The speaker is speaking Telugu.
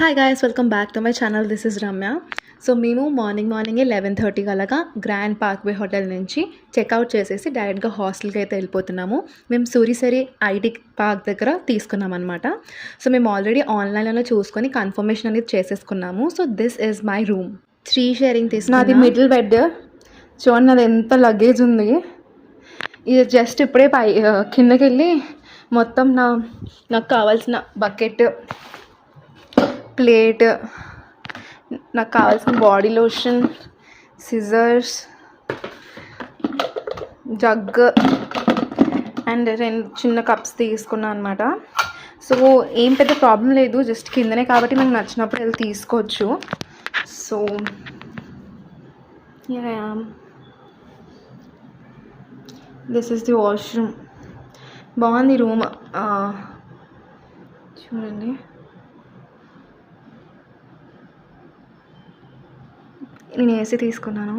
Hi guys, welcome back to my channel. This is Ramya. So మేము మార్నింగే 11:30 అలాగా గ్రాండ్ పార్క్వే హోటల్ నుంచి చెక్అవుట్ చేసేసి డైరెక్ట్గా హాస్టల్కి అయితే వెళ్ళిపోతున్నాము. మేము సూరిసరి ఐటీ పార్క్ దగ్గర తీసుకున్నాం అనమాట. సో మేము ఆల్రెడీ ఆన్లైన్లో చూసుకొని కన్ఫర్మేషన్ అనేది చేసేసుకున్నాము. So this is my room. 3 sharing తీసుకున్నాను. నాది మిడిల్ బెడ్. చూడండి నాది ఎంత లగేజ్ ఉంది. ఇది జస్ట్ ఇప్పుడే కిందకి వెళ్ళి మొత్తం నాకు కావాల్సిన బకెట్, ప్లేట్, నాకు కావాల్సిన body lotion, scissors, jug and 2 చిన్న కప్స్ తీసుకున్నాను అనమాట. సో ఏం పెద్ద ప్రాబ్లం లేదు, జస్ట్ కిందనే కాబట్టి మనకు నచ్చినప్పుడు వెళ్ళి తీసుకోవచ్చు. So this is the washroom. బాగుంది రూమ్. చూడండి, నేను ఏసీ తీసుకున్నాను.